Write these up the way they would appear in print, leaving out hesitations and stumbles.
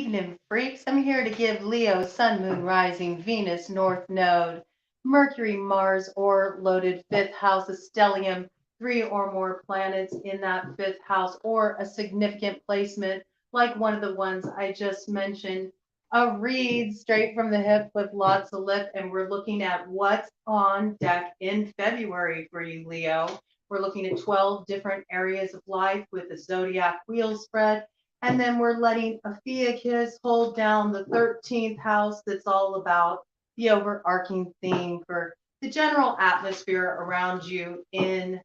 evening, freaks. I'm here to give Leo, Sun, Moon, Rising, Venus, North Node, Mercury, Mars, or loaded fifth house, a stellium, three or more planets in that fifth house, or a significant placement like one of the ones I just mentioned. A read straight from the hip with lots of lip, and we're looking at what's on deck in February for you, Leo. We're looking at 12 different areas of life with the zodiac wheel spread. And then we're letting Ophiuchus hold down the 13th house that's all about the overarching theme for the general atmosphere around you in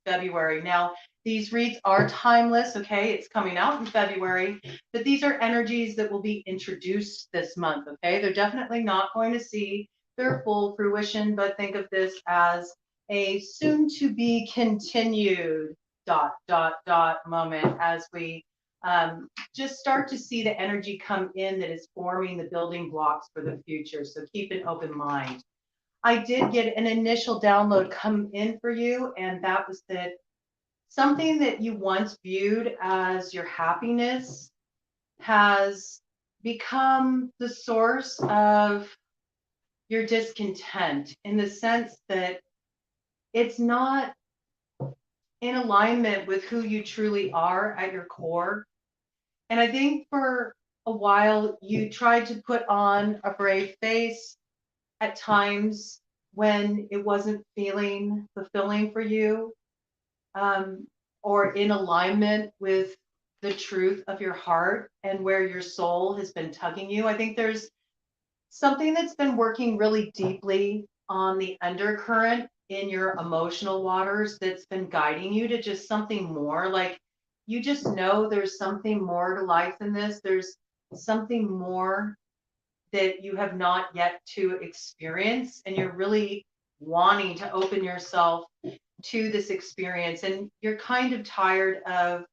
February. Now, these reads are timeless, okay? It's coming out in February, but these are energies that will be introduced this month, okay? They're definitely not going to see their full fruition, but think of this as a soon to be continued ... moment as we just start to see the energy come in that is forming the building blocks for the future. So keep an open mind. I did get an initial download come in for you, and that was that something that you once viewed as your happiness has become the source of your discontent, in the sense that it's not in alignment with who you truly are at your core. And I think for a while you tried to put on a brave face at times when it wasn't feeling fulfilling for you, or in alignment with the truth of your heart and where your soul has been tugging you. I think there's something that's been working really deeply on the undercurrent in your emotional waters that's been guiding you to just something more. Like, you just know there's something more to life than this. There's something more that you have not yet to experience, and you're really wanting to open yourself to this experience. And you're kind of tired of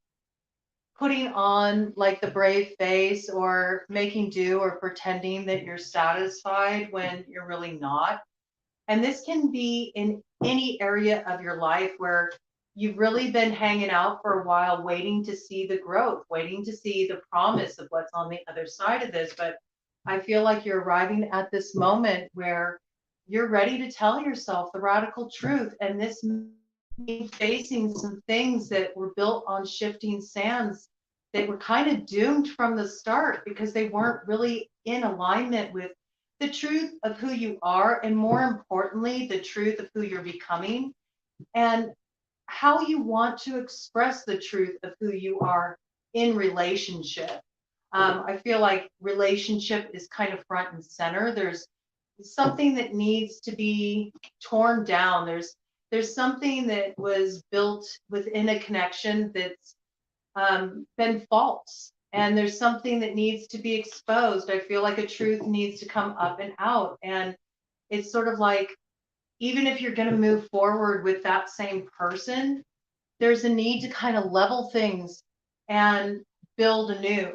putting on like the brave face or making do or pretending that you're satisfied when you're really not. And this can be in any area of your life where you've really been hanging out for a while, waiting to see the growth, waiting to see the promise of what's on the other side of this. But I feel like you're arriving at this moment where you're ready to tell yourself the radical truth. And this means facing some things that were built on shifting sands that were kind of doomed from the start because they weren't really in alignment with the truth of who you are, and more importantly, the truth of who you're becoming and how you want to express the truth of who you are in relationship. I feel like relationship is kind of front and center. There's something that needs to be torn down. There's something that was built within a connection that's been false, and there's something that needs to be exposed. I feel like a truth needs to come up and out, and it's sort of like, even if you're going to move forward with that same person, there's a need to kind of level things and build anew,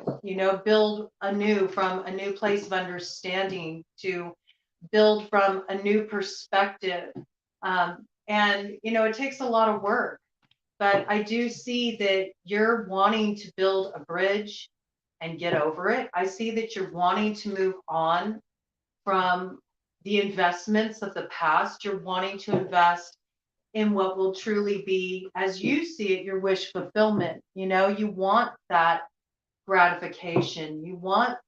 build anew from a new place of understanding, to build from a new perspective. And it takes a lot of work, but I do see that you're wanting to build a bridge and get over it. I see that you're wanting to move on from the investments of the past. You're wanting to invest in what will truly be, as you see it, your wish fulfillment. You want that gratification. You want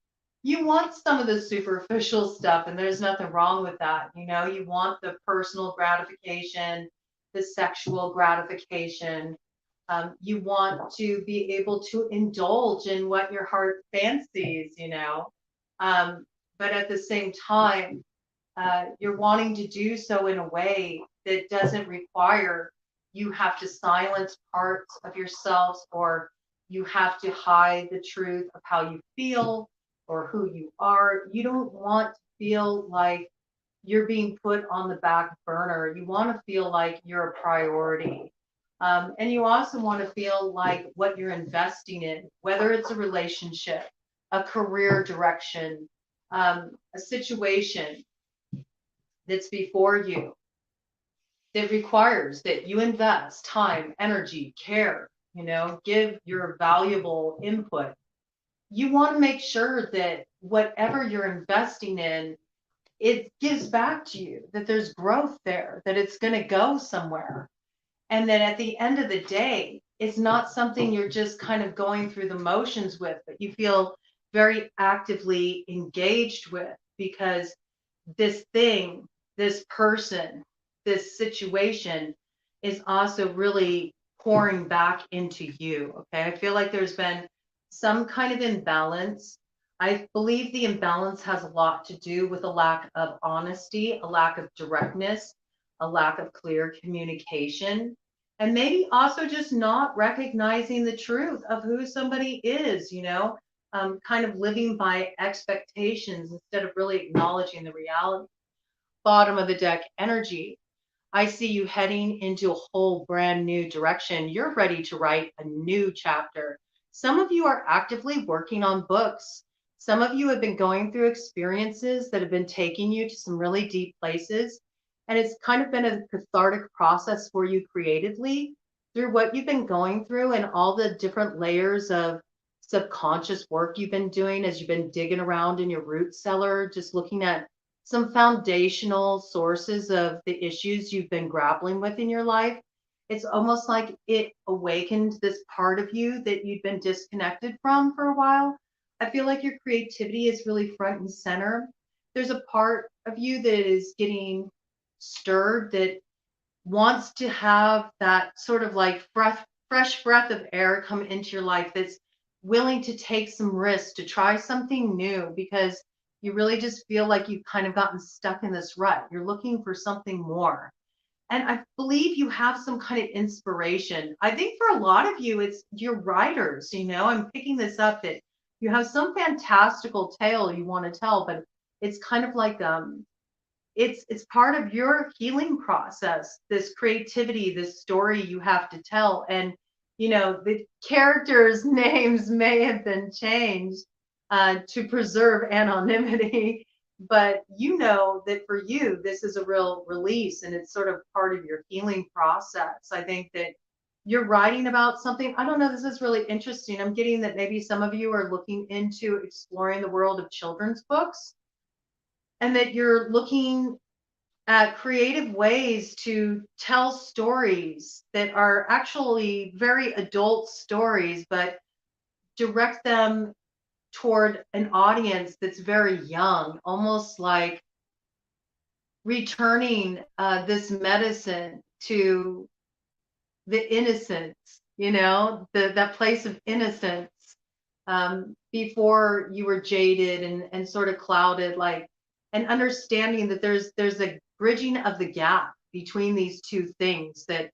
some of the superficial stuff, and there's nothing wrong with that. You want the personal gratification, the sexual gratification. You want to be able to indulge in what your heart fancies, but at the same time, you're wanting to do so in a way that doesn't require you have to silence parts of yourselves, or you have to hide the truth of how you feel or who you are. You don't want to feel like you're being put on the back burner. You want to feel like you're a priority. And you also want to feel like what you're investing in, whether it's a relationship, a career direction, a situation that's before you, that requires that you invest time, energy, care, give your valuable input. you want to make sure that whatever you're investing in, it gives back to you, that there's growth there, that it's going to go somewhere. And that at the end of the day, it's not something you're just kind of going through the motions with, but you feel very actively engaged with, because this thing, this person, this situation is also really pouring back into you. Okay. I feel like there's been some kind of imbalance. I believe the imbalance has a lot to do with a lack of honesty, a lack of directness, a lack of clear communication, and maybe also just not recognizing the truth of who somebody is, kind of living by expectations instead of really acknowledging the reality. Bottom of the deck energy. I see you heading into a whole brand new direction. You're ready to write a new chapter. Some of you are actively working on books. Some of you have been going through experiences that have been taking you to some really deep places. And it's kind of been a cathartic process for you creatively through what you've been going through and all the different layers of subconscious work you've been doing as you've been digging around in your root cellar, just looking at some foundational sources of the issues you've been grappling with in your life. It's almost like it awakened this part of you that you'd been disconnected from for a while. I feel like your creativity is really front and center. There's a part of you that is getting stirred, that wants to have that sort of like fresh breath of air come into your life, that's willing to take some risks, to try something new, because you really just feel like you've kind of gotten stuck in this rut. You're looking for something more. And I believe you have some kind of inspiration. I think for a lot of you, it's your writers, I'm picking this up, that you have some fantastical tale you want to tell, but it's kind of like it's part of your healing process, this creativity, this story you have to tell. And the characters names may have been changed to preserve anonymity, but that for you this is a real release, and it's sort of part of your healing process. I think that you're writing about something, I don't know, this is really interesting. I'm getting that maybe some of you are looking into exploring the world of children's books, and that you're looking at creative ways to tell stories that are actually very adult stories, but direct them toward an audience that's very young, almost like returning this medicine to the innocence, that place of innocence, before you were jaded and sort of clouded, like, and understanding that there's a bridging of the gap between these two things, that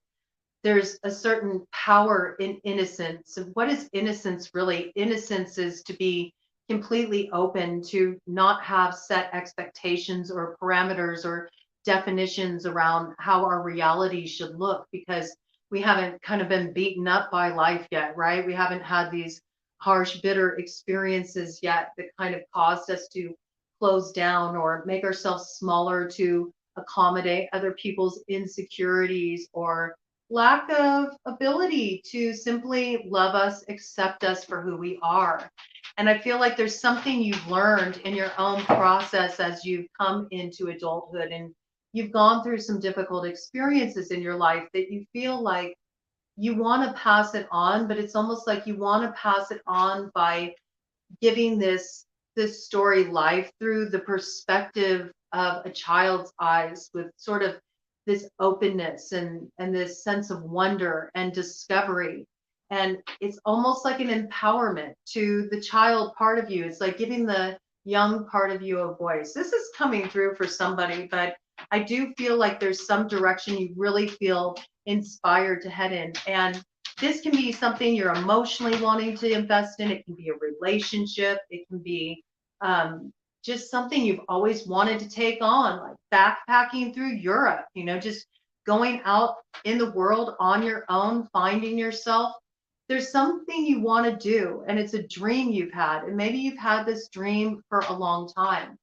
there's a certain power in innocence. And what is innocence really? Innocence is to be completely open, to not have set expectations or parameters or definitions around how our reality should look, because we haven't kind of been beaten up by life yet, right? We haven't had these harsh, bitter experiences yet that kind of caused us to close down or make ourselves smaller to accommodate other people's insecurities or lack of ability to simply love us, accept us for who we are. And I feel like there's something you've learned in your own process as you've come into adulthood, and you've gone through some difficult experiences in your life, that you feel like you want to pass it on, but it's almost like you want to pass it on by giving this story life through the perspective of a child's eyes, with sort of this openness and this sense of wonder and discovery. And it's almost like an empowerment to the child part of you. It's like giving the young part of you a voice. This is coming through for somebody, but I do feel like there's some direction you really feel inspired to head in. And this can be something you're emotionally wanting to invest in. It can be a relationship. It can be just something you've always wanted to take on, like backpacking through Europe, just going out in the world on your own, finding yourself. There's something you want to do, and it's a dream you've had. And maybe you've had this dream for a long time.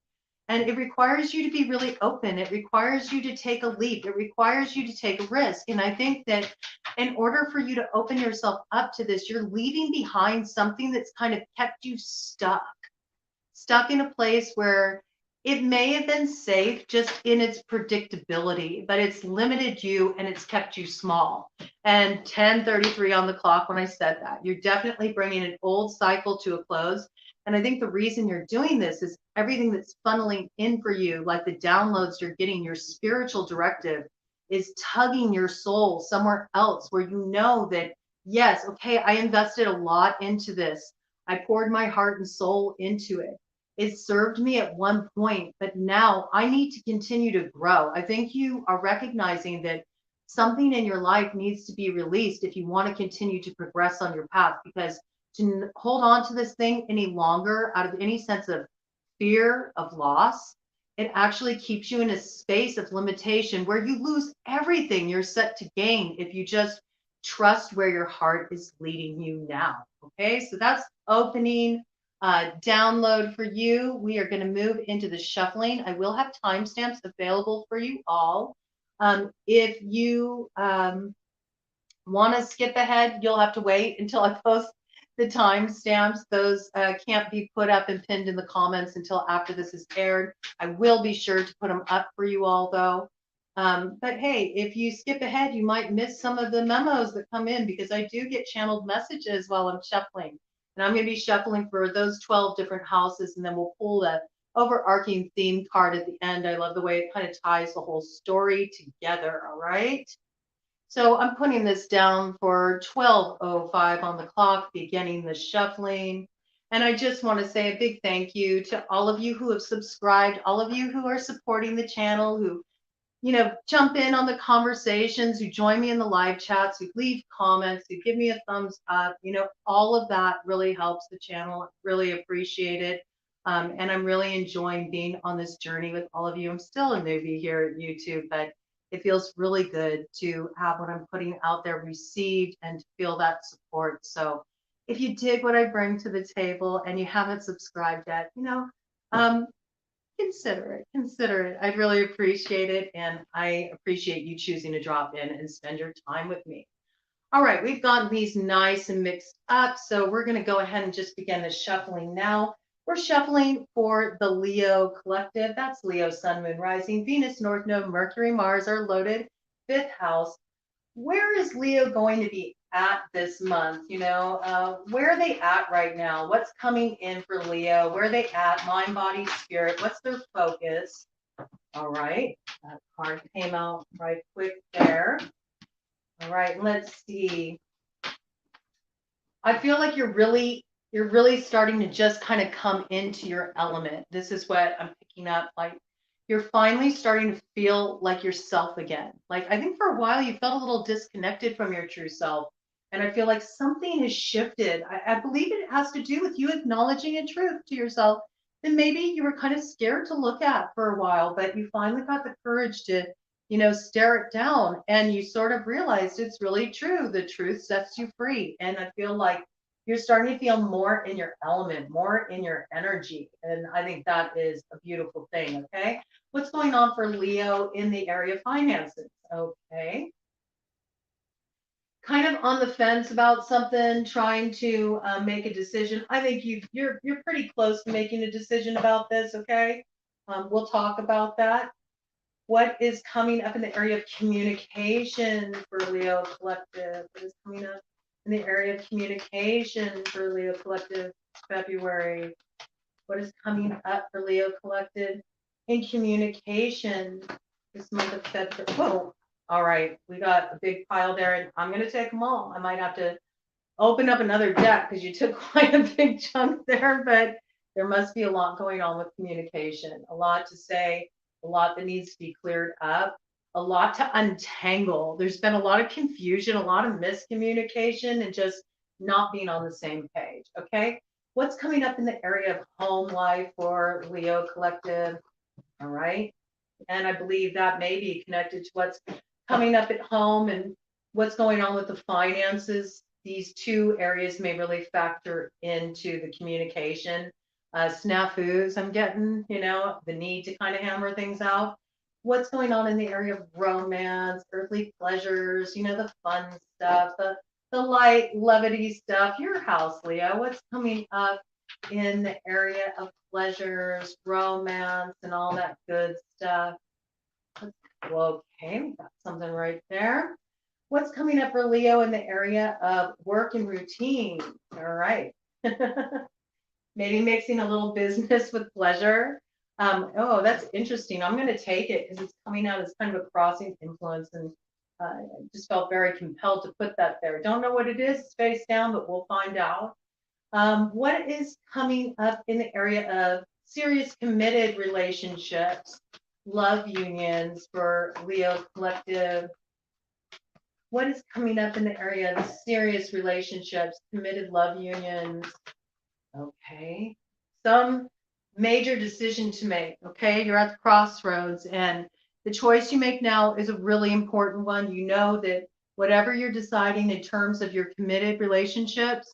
And it requires you to be really open. It requires you to take a leap. It requires you to take a risk. And I think that in order for you to open yourself up to this, you're leaving behind something that's kind of kept you stuck in a place where it may have been safe just in its predictability, but it's limited you and it's kept you small. And 10:33 on the clock when I said that, you're definitely bringing an old cycle to a close. And I think the reason you're doing this is everything that's funneling in for you, like the downloads you're getting, your spiritual directive is tugging your soul somewhere else where you know that, yes, okay, I invested a lot into this. I poured my heart and soul into it. It served me at one point, but now I need to continue to grow. I think you are recognizing that something in your life needs to be released if you want to continue to progress on your path, because to hold on to this thing any longer out of any sense of fear of loss, it actually keeps you in a space of limitation where you lose everything you're set to gain if you just trust where your heart is leading you now. Okay, so that's opening download for you. We are going to move into the shuffling. I will have timestamps available for you all. If you want to skip ahead, you'll have to wait until I post the timestamps. Those can't be put up and pinned in the comments until after this is aired. I will be sure to put them up for you all, though. But hey, if you skip ahead, you might miss some of the memos that come in, because I do get channeled messages while I'm shuffling. And I'm going to be shuffling for those 12 different houses, and then we'll pull the overarching theme card at the end. I love the way it kind of ties the whole story together. All right. So I'm putting this down for 12:05 on the clock, beginning the shuffling. And I just want to say a big thank you to all of you who have subscribed, all of you who are supporting the channel, who jump in on the conversations, who join me in the live chats, who leave comments, who give me a thumbs up. All of that really helps the channel. Really appreciate it. And I'm really enjoying being on this journey with all of you. I'm still a newbie here at YouTube, but it feels really good to have what I'm putting out there received and to feel that support. So if you dig what I bring to the table and you haven't subscribed yet, consider it. I'd really appreciate it. And I appreciate you choosing to drop in and spend your time with me. All right, we've gotten these nice and mixed up. So we're going to go ahead and just begin the shuffling now. We're shuffling for the Leo collective. That's Leo, Sun, Moon, Rising, Venus, North Node, Mercury, Mars are loaded. 5th house. Where is Leo going to be at this month? Where are they at right now? What's coming in for Leo? Where are they at? Mind, body, spirit. What's their focus? All right. That card came out right quick there. All right. Let's see. I feel like you're really starting to just kind of come into your element. This is what I'm picking up. Like, you're finally starting to feel like yourself again. Like, I think for a while you felt a little disconnected from your true self. And I feel like something has shifted. I believe it has to do with you acknowledging a truth to yourself that maybe you were kind of scared to look at for a while, but you finally got the courage to, stare it down, and you sort of realized it's really true. The truth sets you free. And I feel like you're starting to feel more in your element, more in your energy. And I think that is a beautiful thing. Okay. What's going on for Leo in the area of finances? Okay. Kind of on the fence about something, trying to make a decision. I think you're pretty close to making a decision about this. Okay. We'll talk about that. What is coming up in the area of communication for Leo collective? What is coming up in the area of communication for Leo collective February? What is coming up for Leo collective in communication this month of February? Whoa. All right. We got a big pile there, and I'm going to take them all. I might have to open up another deck because you took quite a big chunk there, but there must be a lot going on with communication, a lot to say, a lot that needs to be cleared up, a lot to untangle. There's been a lot of confusion, a lot of miscommunication, and just not being on the same page. Okay. What's coming up in the area of home life for Leo collective? All right. And I believe that may be connected to what's coming up at home and what's going on with the finances. These two areas may really factor into the communication. snafus I'm getting, the need to kind of hammer things out. What's going on in the area of romance, earthly pleasures, the fun stuff, the light, levity stuff. Your house, Leo, what's coming up in the area of pleasures, romance, and all that good stuff? Well, okay, we got something right there. What's coming up for Leo in the area of work and routine? All right. Maybe mixing a little business with pleasure. Oh, that's interesting. I'm going to take it because it's coming out as kind of a crossing influence, and I just felt very compelled to put that there. Don't know what it is, it's face down, but we'll find out. What is coming up in the area of serious committed relationships, love unions for Leo Collective? What is coming up in the area of serious relationships, committed love unions? Okay. Some major decision to make. Okay. You're at the crossroads, and the choice you make now is a really important one. You know that whatever you're deciding in terms of your committed relationships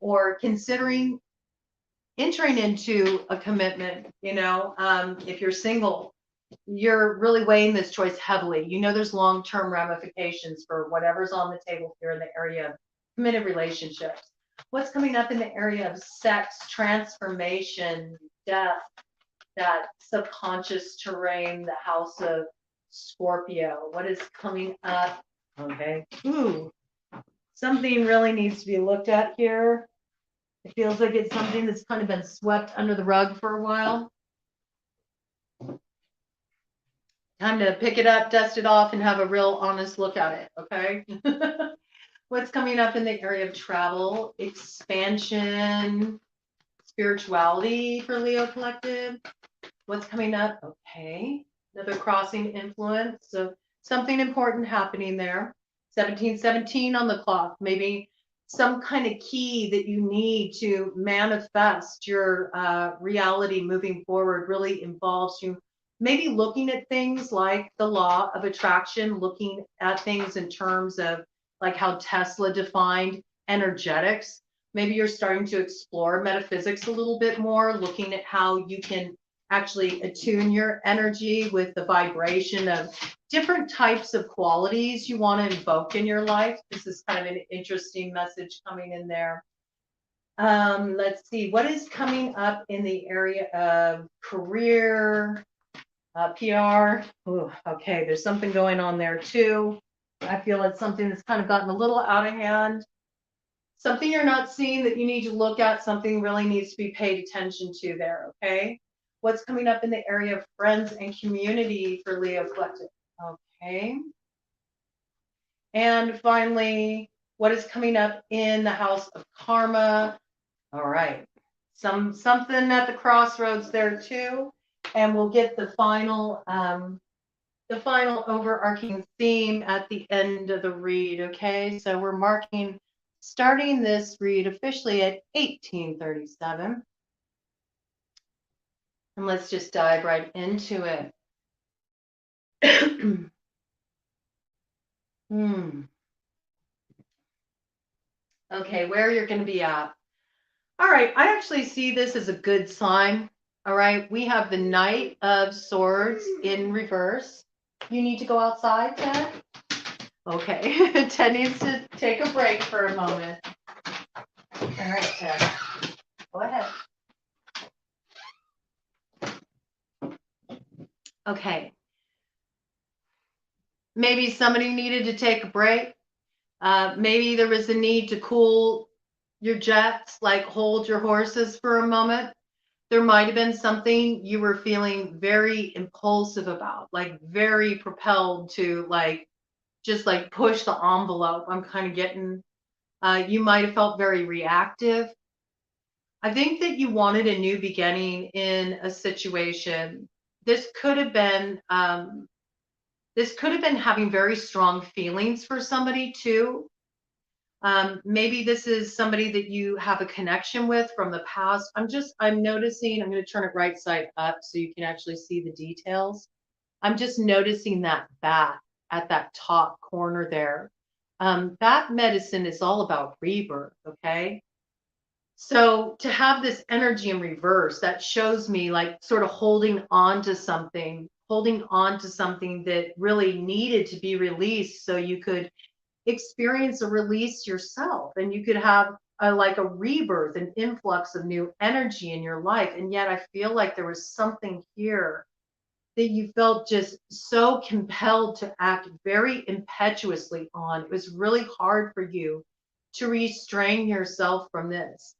or considering entering into a commitment, if you're single, you're really weighing this choice heavily. There's long-term ramifications for whatever's on the table here in the area of committed relationships. What's coming up in the area of sex, transformation, death, that subconscious terrain, the house of Scorpio? What is coming up? Okay. Ooh, something really needs to be looked at here. It feels like it's something that's kind of been swept under the rug for a while. Time to pick it up, dust it off, and have a real honest look at it, okay? What's coming up in the area of travel, expansion, spirituality for Leo Collective? What's coming up? Okay, another crossing influence. So something important happening there. 1717 on the clock. Maybe some kind of key that you need to manifest your reality moving forward really involves you maybe looking at things like the law of attraction, looking at things in terms of like how Tesla defined energetics. Maybe you're starting to explore metaphysics a little bit more, looking at how you can actually attune your energy with the vibration of different types of qualities you want to invoke in your life. This is kind of an interesting message coming in there. Let's see, what is coming up in the area of career, PR? Ooh, okay, there's something going on there too. I feel it's something that's kind of gotten a little out of hand. Something you're not seeing that you need to look at, something really needs to be paid attention to there, okay? What's coming up in the area of friends and community for Leo Collective? Okay. And finally, what is coming up in the house of karma? All right. Something at the crossroads there too. And we'll get the final overarching theme at the end of the read, okay? So we're starting this read officially at 1837. And let's just dive right into it. Okay, where you're going to be at. All right, I actually see this as a good sign. All right, we have the Knight of Swords in reverse. You need to go outside, Ted? Okay, Ted needs to take a break for a moment. All right, Ted, go ahead. Okay. Maybe somebody needed to take a break. Maybe there was a need to cool your jets, like hold your horses for a moment. There might have been something you were feeling very impulsive about, like very propelled to just push the envelope. I'm kind of getting, you might have felt very reactive. I think that you wanted a new beginning in a situation. This could have been having very strong feelings for somebody too. Maybe this is somebody that you have a connection with from the past. I'm noticing, I'm going to turn it right side up so you can actually see the details. I'm just noticing that bat at that top corner there. Bat medicine is all about rebirth, okay? So to have this energy in reverse, that shows me like sort of holding on to something that really needed to be released so you could experience a release yourself and you could have like a rebirth, an influx of new energy in your life. And yet I feel like there was something here that you felt just so compelled to act very impetuously on. It was really hard for you to restrain yourself from this.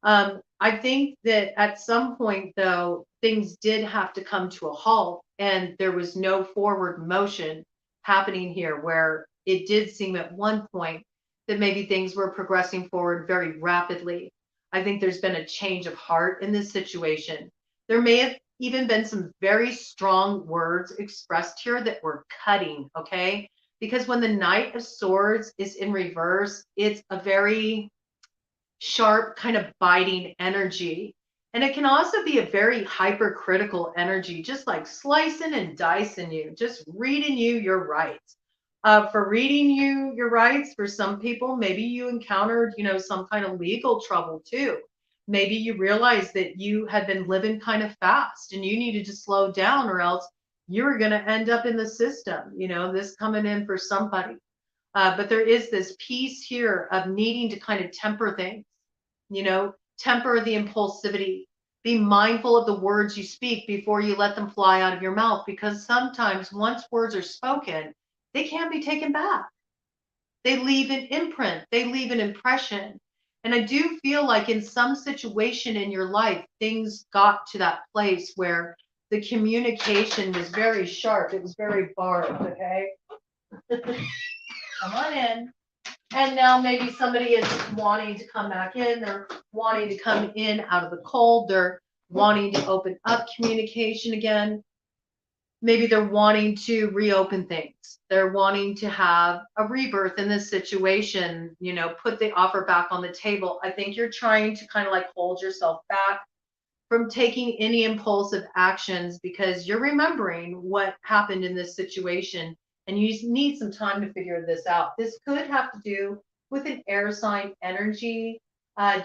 I think that at some point, though, things did have to come to a halt, and there was no forward motion happening here, where it did seem at one point that maybe things were progressing forward very rapidly. I think there's been a change of heart in this situation. There may have even been some very strong words expressed here that were cutting, okay? Because when the Knight of Swords is in reverse, it's a very sharp, kind of biting energy. And it can also be a very hypercritical energy, just like slicing and dicing you, just reading you your rights. For reading you your rights, for some people, maybe you encountered, some kind of legal trouble too. Maybe you realized that you had been living kind of fast and you needed to slow down, or else you were going to end up in the system. This coming in for somebody. But there is this piece here of needing to kind of temper things, temper the impulsivity. Be mindful of the words you speak before you let them fly out of your mouth, because sometimes once words are spoken, they can't be taken back. They leave an imprint, they leave an impression. And I do feel like in some situation in your life, things got to that place where the communication was very sharp. It was very barbed, okay? Come on in. And now maybe somebody is wanting to come back in. They're wanting to come in out of the cold. They're wanting to open up communication again. Maybe they're wanting to reopen things. They're wanting to have a rebirth in this situation, put the offer back on the table. I think you're trying to kind of like hold yourself back from taking any impulsive actions because you're remembering what happened in this situation and you need some time to figure this out. This could have to do with an air sign energy,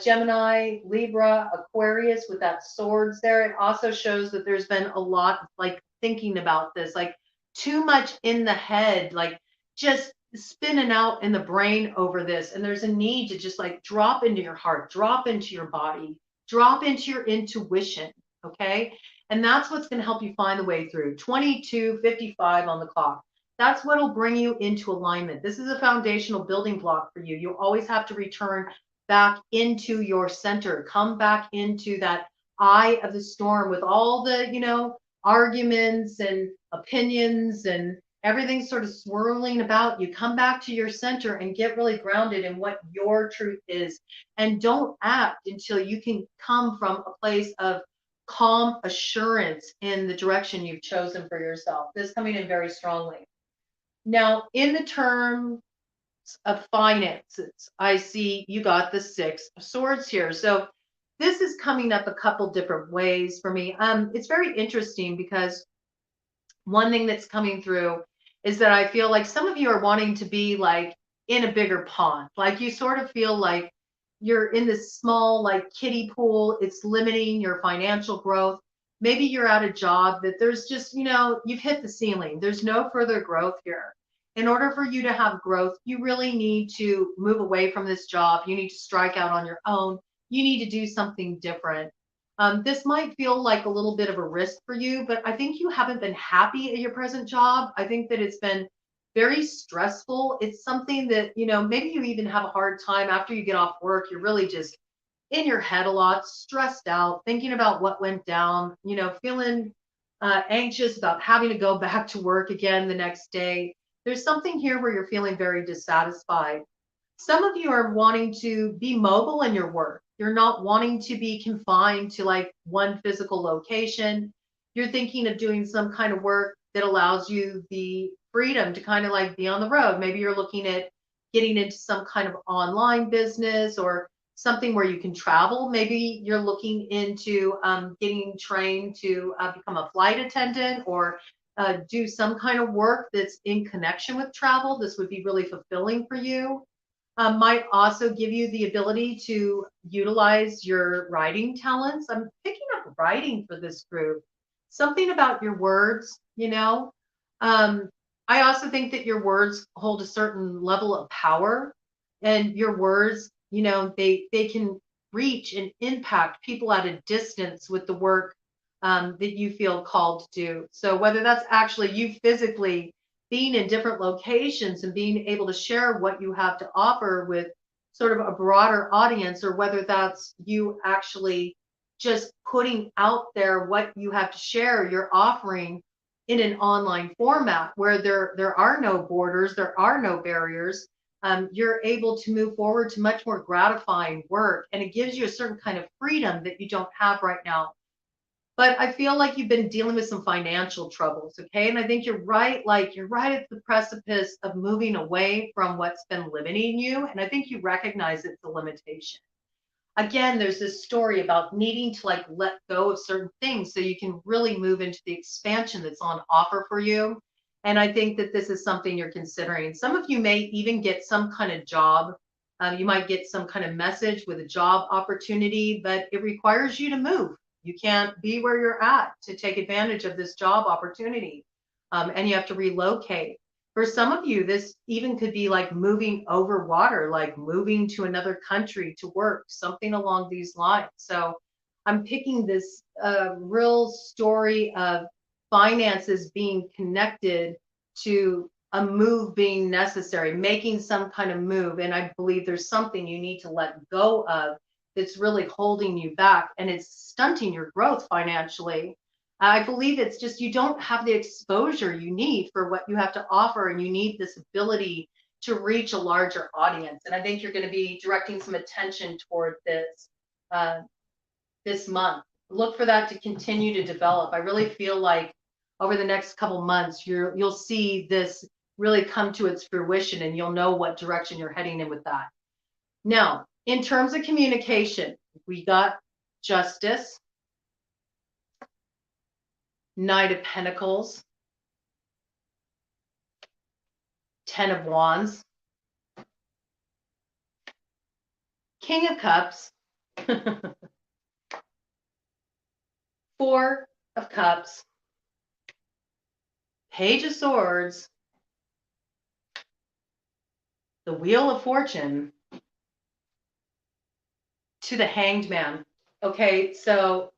Gemini, Libra, Aquarius with that swords there. It also shows that there's been a lot of like thinking about this, like too much in the head, like just spinning out in the brain over this. And there's a need to just like drop into your heart, drop into your body, drop into your intuition, okay? And that's what's going to help you find the way through. 22:55 on the clock. That's what will bring you into alignment. This is a foundational building block for you. You always have to return back into your center, come back into that eye of the storm with all the, arguments and opinions and everything sort of swirling about you. Come back to your center and get really grounded in what your truth is. And don't act until you can come from a place of calm assurance in the direction you've chosen for yourself. This coming in very strongly. Now, in the terms of finances, I see you got the Six of Swords here. So this is coming up a couple different ways for me. It's very interesting because one thing that's coming through is that I feel like some of you are wanting to be like in a bigger pond. Like you sort of feel like you're in this small, like kiddie pool. It's limiting your financial growth. Maybe you're at a job that there's just, you've hit the ceiling. There's no further growth here. In order for you to have growth, you really need to move away from this job. You need to strike out on your own. You need to do something different. This might feel like a little bit of a risk for you, but I think you haven't been happy at your present job. I think that it's been very stressful. It's something that, maybe you even have a hard time after you get off work. You're really just in your head a lot, stressed out, thinking about what went down, feeling anxious about having to go back to work again the next day. There's something here where you're feeling very dissatisfied. Some of you are wanting to be mobile in your work. You're not wanting to be confined to like one physical location. You're thinking of doing some kind of work that allows you the freedom to kind of like be on the road. Maybe you're looking at getting into some kind of online business or something where you can travel. Maybe you're looking into getting trained to become a flight attendant or do some kind of work that's in connection with travel. This would be really fulfilling for you. Might also give you the ability to utilize your writing talents. I'm picking up writing for this group. Something about your words, you know. Um, I also think that your words hold a certain level of power, and your words, you know, they can reach and impact people at a distance with the work that you feel called to do. So whether that's actually you physically being in different locations and being able to share what you have to offer with sort of a broader audience, or whether that's you actually just putting out there what you have to share, you're offering in an online format where there are no borders, there are no barriers. You're able to move forward to much more gratifying work, and it gives you a certain kind of freedom that you don't have right now. But I feel like you've been dealing with some financial troubles, okay? And I think you're right, like you're right at the precipice of moving away from what's been limiting you. And I think you recognize it's a limitation. Again, there's this story about needing to like let go of certain things so you can really move into the expansion that's on offer for you. And I think that this is something you're considering. Some of you may even get some kind of job. You might get some kind of message with a job opportunity, but it requires you to move. You can't be where you're at to take advantage of this job opportunity. And you have to relocate. For some of you, this even could be like moving over water, like moving to another country to work, something along these lines. So I'm picking this real story of finances being connected to a move being necessary, making some kind of move. And I believe there's something you need to let go of that's really holding you back, and it's stunting your growth financially. I believe it's just you don't have the exposure you need for what you have to offer, and you need this ability to reach a larger audience. And I think you're going to be directing some attention toward this uh, this month. Look for that to continue to develop. I really feel like over the next couple months, you'll see this really come to its fruition, and you'll know what direction you're heading in with that. Now, in terms of communication, we got justice, Knight of Pentacles, Ten of Wands, King of Cups, Four of Cups, Page of Swords, the Wheel of Fortune, to the Hanged Man. Okay, so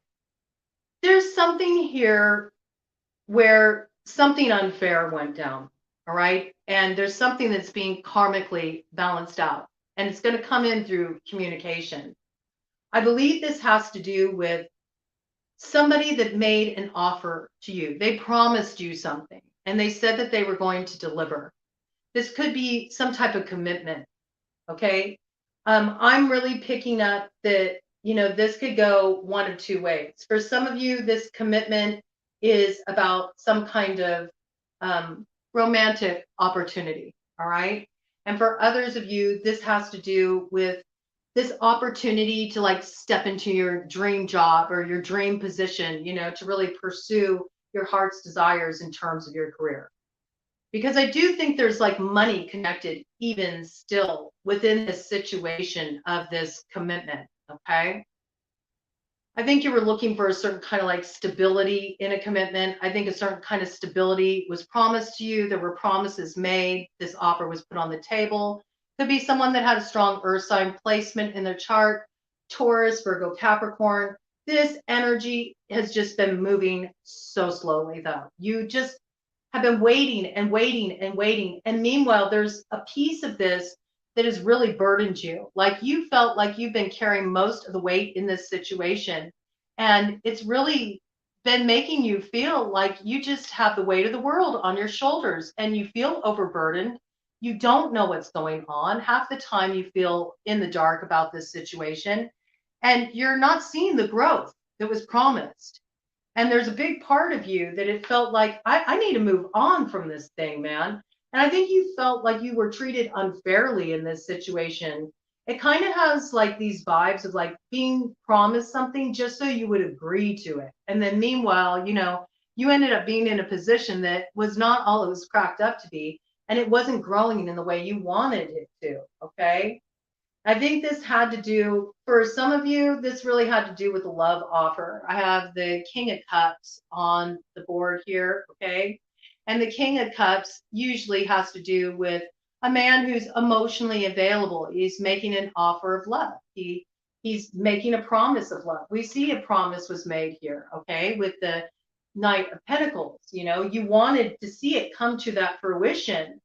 there's something here where something unfair went down, all right? And there's something that's being karmically balanced out, and it's going to come in through communication. I believe this has to do with somebody that made an offer to you. They promised you something, and they said that they were going to deliver. This could be some type of commitment, okay? I'm really picking up that, you know, this could go one of two ways. For some of you, this commitment is about some kind of romantic opportunity, all right? And for others of you, this has to do with this opportunity to like step into your dream job or your dream position, you know, to really pursue your heart's desires in terms of your career. Because I do think there's like money connected even still within the situation of this commitment, okay? I think you were looking for a certain kind of like stability in a commitment. I think a certain kind of stability was promised to you. There were promises made. This offer was put on the table. Could be someone that had a strong earth sign placement in their chart, Taurus, Virgo, Capricorn. This energy has just been moving so slowly though. You just have been waiting and waiting and waiting. And meanwhile, there's a piece of this that has really burdened you. Like you felt like you've been carrying most of the weight in this situation. And it's really been making you feel like you just have the weight of the world on your shoulders and you feel overburdened. You don't know what's going on. Half the time you feel in the dark about this situation and you're not seeing the growth that was promised. And there's a big part of you that it felt like, I need to move on from this thing, man. And I think you felt like you were treated unfairly in this situation. It kind of has like these vibes of like being promised something just so you would agree to it. And then meanwhile, you know, you ended up being in a position that was not all it was cracked up to be. and it wasn't growing in the way you wanted it to. Okay. I think this had to do, for some of you, this really had to do with the love offer. I have the King of Cups on the board here, okay? And the King of Cups usually has to do with a man who's emotionally available. He's making an offer of love. He's making a promise of love. We see a promise was made here, okay, with the Knight of Pentacles. You know, you wanted to see it come to that fruition,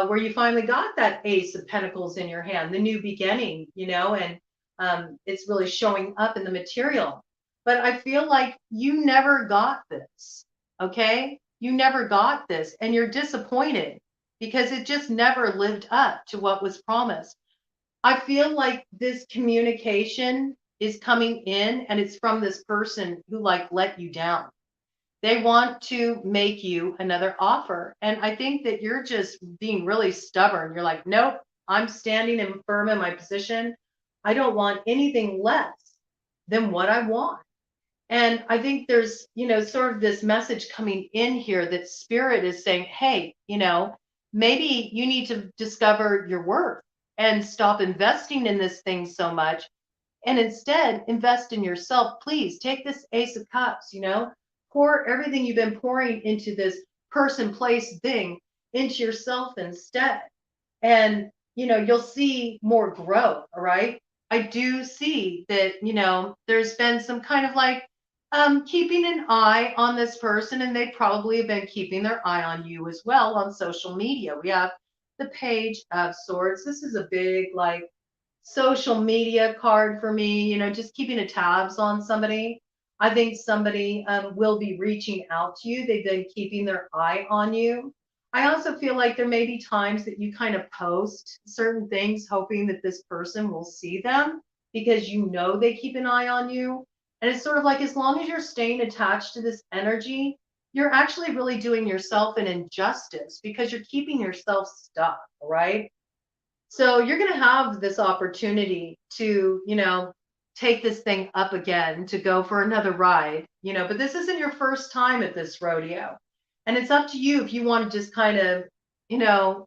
where you finally got that Ace of Pentacles in your hand, the new beginning, you know, and it's really showing up in the material. But I feel like you never got this, okay? You never got this, and you're disappointed because it just never lived up to what was promised. I feel like this communication is coming in, and it's from this person who like let you down. They want to make you another offer. And I think that you're just being really stubborn. You're like, nope, I'm standing and firm in my position. I don't want anything less than what I want. And I think there's, you know, sort of this message coming in here that spirit is saying, hey, you know, maybe you need to discover your worth and stop investing in this thing so much and instead invest in yourself. Please take this Ace of Cups, you know, pour everything you've been pouring into this person, place, thing into yourself instead. And, you know, you'll see more growth. All right. I do see that, you know, there's been some kind of like keeping an eye on this person, and they probably have been keeping their eye on you as well on social media. We have the Page of Swords. This is a big, like, social media card for me, you know, just keeping a tabs on somebody. I think somebody will be reaching out to you. They've been keeping their eye on you. I also feel like there may be times that you kind of post certain things hoping that this person will see them because you know they keep an eye on you. And it's sort of like, as long as you're staying attached to this energy, you're actually really doing yourself an injustice because you're keeping yourself stuck, right? So you're going to have this opportunity to, you know, take this thing up again, to go for another ride, you know, but this isn't your first time at this rodeo. And it's up to you if you want to just kind of, you know,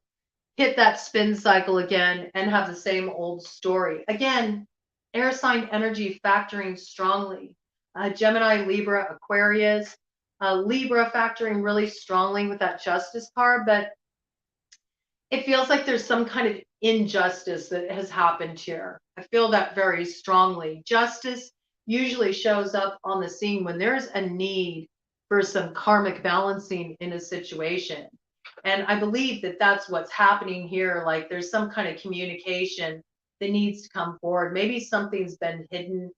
hit that spin cycle again and have the same old story. Again, air sign energy factoring strongly. Gemini, Libra, Aquarius. Libra factoring really strongly with that Justice card, but it feels like there's some kind of injustice that has happened here. I feel that very strongly. Justice usually shows up on the scene when there's a need for some karmic balancing in a situation. And I believe that that's what's happening here. Like, there's some kind of communication that needs to come forward. Maybe something's been hidden.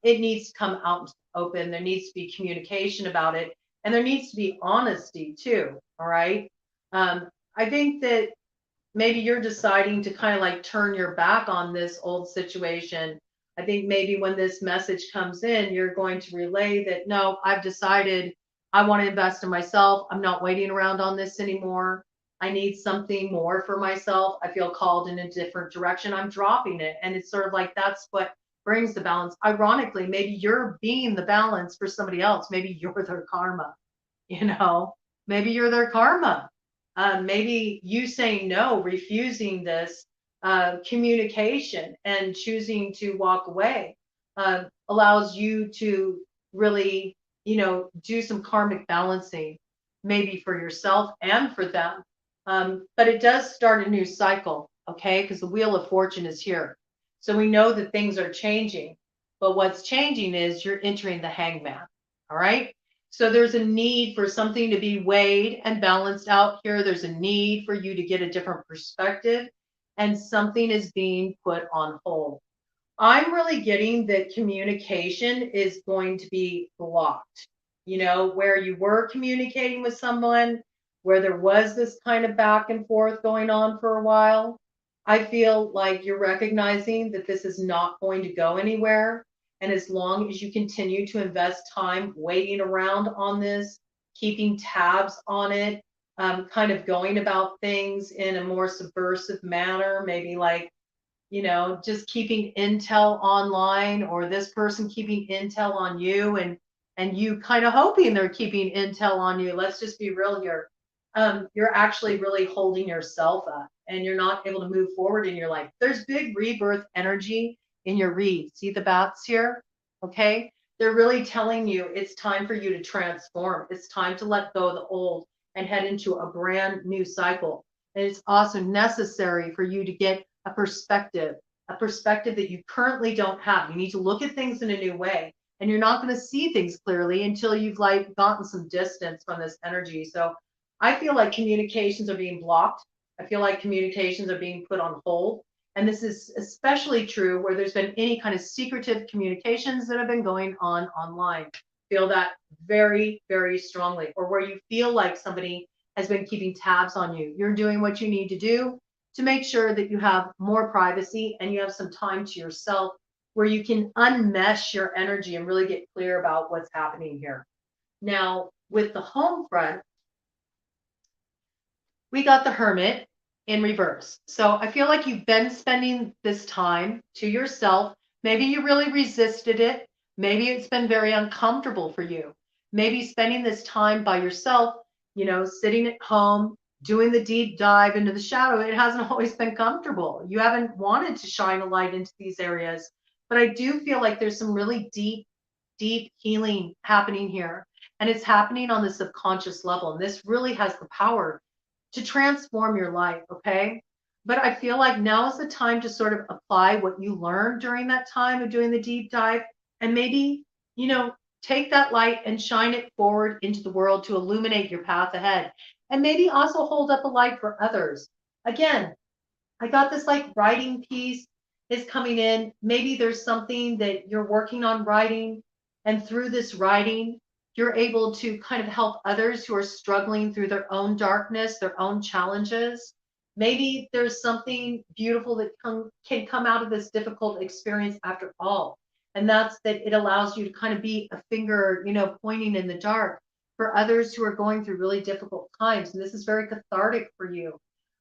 It needs to come out open. There needs to be communication about it. And there needs to be honesty too. All right. I think that maybe you're deciding to kind of like turn your back on this old situation. I think maybe when this message comes in, you're going to relay that, no, I've decided I want to invest in myself. I'm not waiting around on this anymore. I need something more for myself. I feel called in a different direction. I'm dropping it. And it's sort of like, that's what brings the balance. Ironically, maybe you're being the balance for somebody else. Maybe you're their karma, you know, maybe you're their karma. Maybe you saying no, refusing this communication and choosing to walk away allows you to really, you know, do some karmic balancing, maybe for yourself and for them. But it does start a new cycle, okay? Because the Wheel of Fortune is here. So we know that things are changing. But what's changing is you're entering the Hangman, all right? So there's a need for something to be weighed and balanced out here. There's a need for you to get a different perspective, and something is being put on hold. I'm really getting that communication is going to be blocked. You know, where you were communicating with someone, where there was this kind of back and forth going on for a while, I feel like you're recognizing that this is not going to go anywhere. And as long as you continue to invest time waiting around on this, keeping tabs on it, kind of going about things in a more subversive manner, maybe like, you know, just keeping intel online, or this person keeping intel on you, and you kind of hoping they're keeping intel on you. Let's just be real here. you're actually really holding yourself up and you're not able to move forward in your life. There's big rebirth energy in your read. See the bats here? Okay. They're really telling you it's time for you to transform. It's time to let go of the old and head into a brand new cycle. And it's also necessary for you to get a perspective that you currently don't have. You need to look at things in a new way. And you're not going to see things clearly until you've like gotten some distance from this energy. So I feel like communications are being blocked. I feel like communications are being put on hold. And this is especially true where there's been any kind of secretive communications that have been going on online. Feel that very, very strongly. Or where you feel like somebody has been keeping tabs on you. You're doing what you need to do to make sure that you have more privacy and you have some time to yourself where you can unmesh your energy and really get clear about what's happening here. Now, with the home front, we got the Hermit in reverse. So I feel like you've been spending this time to yourself. Maybe you really resisted it. Maybe it's been very uncomfortable for you. Maybe spending this time by yourself, sitting at home, doing the deep dive into the shadow, it hasn't always been comfortable. You haven't wanted to shine a light into these areas. But I do feel like there's some really deep, deep healing happening here. And it's happening on the subconscious level. And this really has the power to transform your life, okay? But I feel like now is the time to sort of apply what you learned during that time of doing the deep dive and maybe, take that light and shine it forward into the world to illuminate your path ahead. And maybe also hold up a light for others. Again, I got this like writing piece is coming in. Maybe there's something that you're working on writing, and through this writing, you're able to kind of help others who are struggling through their own darkness, their own challenges. Maybe there's something beautiful that can come out of this difficult experience after all. And that's that it allows you to kind of be a finger, pointing in the dark for others who are going through really difficult times. And this is very cathartic for you.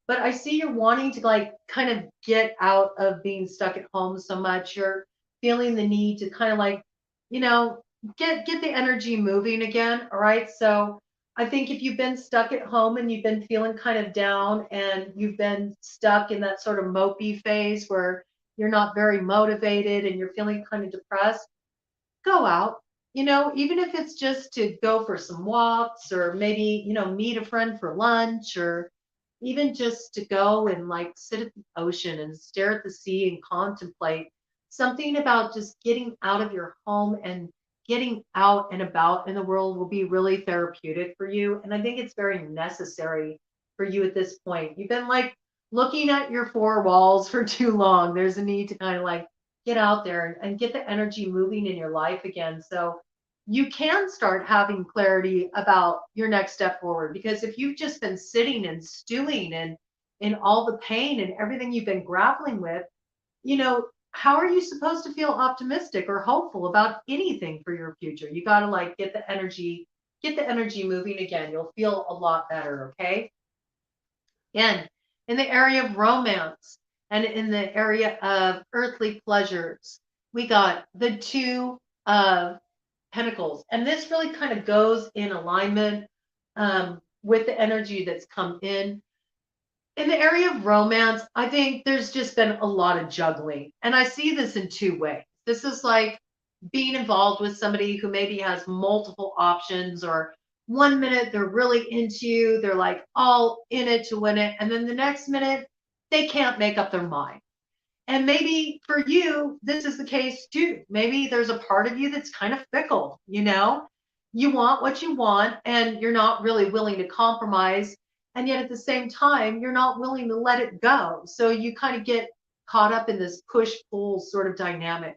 But I see you're wanting to like kind of get out of being stuck at home so much. You're feeling the need to kind of like, get the energy moving again. All right. So I think if you've been stuck at home and you've been feeling kind of down and you've been stuck in that sort of mopey phase where you're not very motivated and you're feeling kind of depressed, go out. Even if it's just to go for some walks or maybe, meet a friend for lunch or even just to go and like sit at the ocean and stare at the sea and contemplate. Something about just getting out of your home and getting out and about in the world will be really therapeutic for you. And I think it's very necessary for you at this point. You've been like looking at your four walls for too long. There's a need to kind of like get out there and get the energy moving in your life again. So you can start having clarity about your next step forward. Because if you've just been sitting and stewing and in all the pain and everything you've been grappling with, how are you supposed to feel optimistic or hopeful about anything for your future? You got to like get the energy moving again. You'll feel a lot better. Okay. Again, in the area of romance and in the area of earthly pleasures, we got the two of Pentacles. And this really kind of goes in alignment with the energy that's come in. In the area of romance, I think there's just been a lot of juggling. And I see this in two ways. This is like being involved with somebody who maybe has multiple options, or 1 minute they're really into you, they're like all in it to win it. And then the next minute, they can't make up their mind. And maybe for you, this is the case too. Maybe there's a part of you that's kind of fickle, You want what you want and you're not really willing to compromise. And yet at the same time, you're not willing to let it go. So you kind of get caught up in this push-pull sort of dynamic.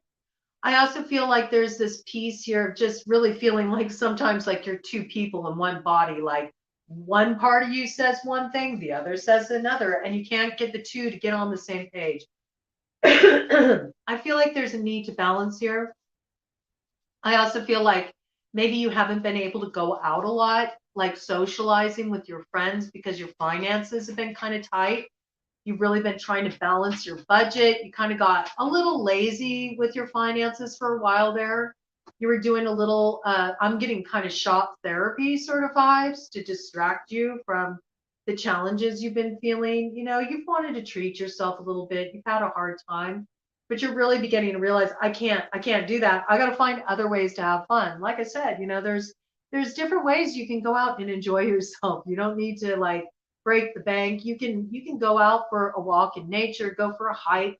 I also feel like there's this piece here of just really feeling like sometimes like you're two people in one body, like one part of you says one thing, the other says another, and you can't get the two to get on the same page. I feel like there's a need to balance here. I also feel like maybe you haven't been able to go out a lot, like socializing with your friends because your finances have been kind of tight. You've really been trying to balance your budget. You kind of got a little lazy with your finances for a while there. you were doing a little, I'm getting kind of shop therapy sort of vibes to distract you from the challenges you've been feeling. You've wanted to treat yourself a little bit. You've had a hard time, but you're really beginning to realize I can't do that. I got to find other ways to have fun. Like I said, there's different ways you can go out and enjoy yourself. You don't need to like break the bank. You can go out for a walk in nature, go for a hike,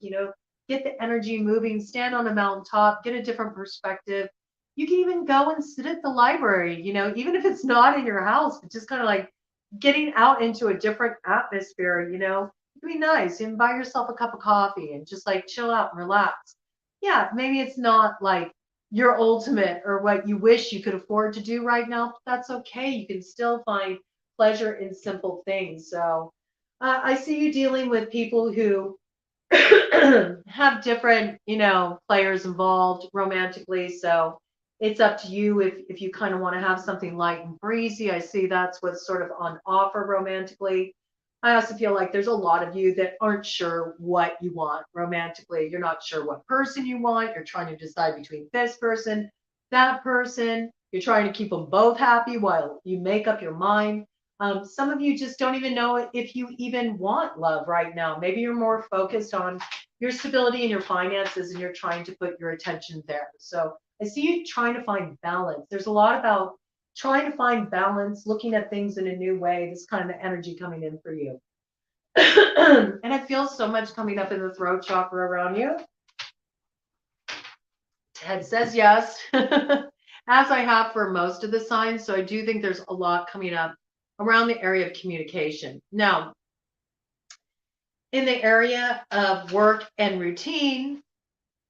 get the energy moving, stand on a mountaintop, get a different perspective. You can even go and sit at the library, even if it's not in your house, but just kind of like getting out into a different atmosphere, it'd be nice and buy yourself a cup of coffee and just like chill out and relax. Yeah, maybe it's not like your ultimate or what you wish you could afford to do right now, but that's okay. You can still find pleasure in simple things. So I see you dealing with people who have different, players involved romantically. So it's up to you if you kind of want to have something light and breezy. I see that's what's sort of on offer romantically. I also feel like there's a lot of you that aren't sure what you want romantically. You're not sure what person you want. You're trying to decide between this person, that person. You're trying to keep them both happy while you make up your mind. Some of you just don't even know if you even want love right now. Maybe you're more focused on your stability and your finances and you're trying to put your attention there. So I see you trying to find balance. There's a lot about trying to find balance, looking at things in a new way. This kind of the energy coming in for you. And I feel so much coming up in the throat chakra around you. Ted says yes, as I have for most of the signs. So I do think there's a lot coming up around the area of communication. Now, in the area of work and routine,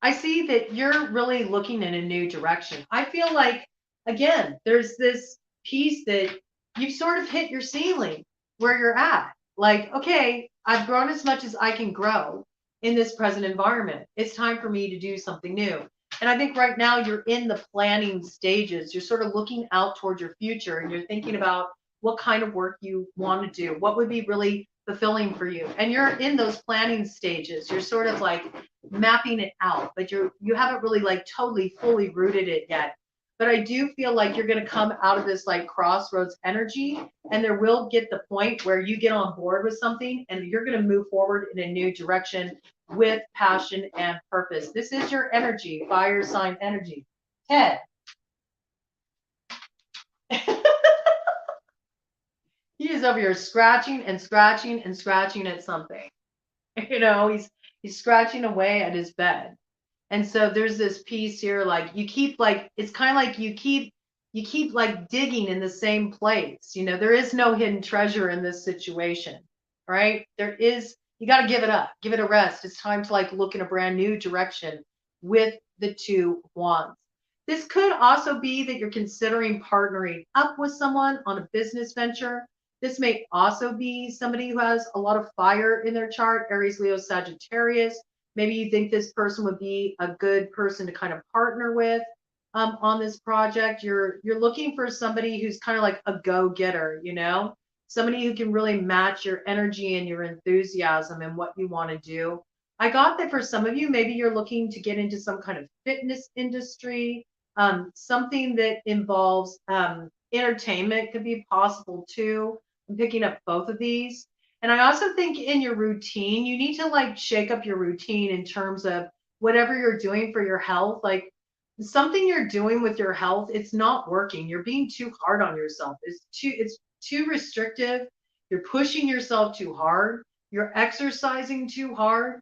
I see that you're really looking in a new direction. I feel like, again, there's this piece that you've sort of hit your ceiling where you're at. Like, okay, I've grown as much as I can grow in this present environment. It's time for me to do something new. And I think right now you're in the planning stages. You're sort of looking out toward your future and you're thinking about what kind of work you want to do, what would be really fulfilling for you. And you're in those planning stages. You're sort of like mapping it out, but you haven't really like totally fully rooted it yet. But I do feel like you're going to come out of this like crossroads energy, and there will get the point where you get on board with something and you're going to move forward in a new direction with passion and purpose. This is your energy, fire sign energy. Ted. He is over here scratching and scratching and scratching at something. He's scratching away at his bed. And so there's this piece here, like you keep like it's kind of like you keep like digging in the same place. There is no hidden treasure in this situation, right? You got to give it up, give it a rest. It's time to like look in a brand new direction with the two wands. This could also be that you're considering partnering up with someone on a business venture. This may also be somebody who has a lot of fire in their chart, Aries, Leo, Sagittarius. Maybe you think this person would be a good person to kind of partner with on this project. You're looking for somebody who's kind of like a go-getter, somebody who can really match your energy and your enthusiasm and what you want to do. I got that for some of you, maybe you're looking to get into some kind of fitness industry, something that involves entertainment could be possible too. I'm picking up both of these. And I also think in your routine, you need to like shake up your routine in terms of whatever you're doing for your health. Like something you're doing with your health, it's not working. You're being too hard on yourself. It's too restrictive. You're pushing yourself too hard. You're exercising too hard.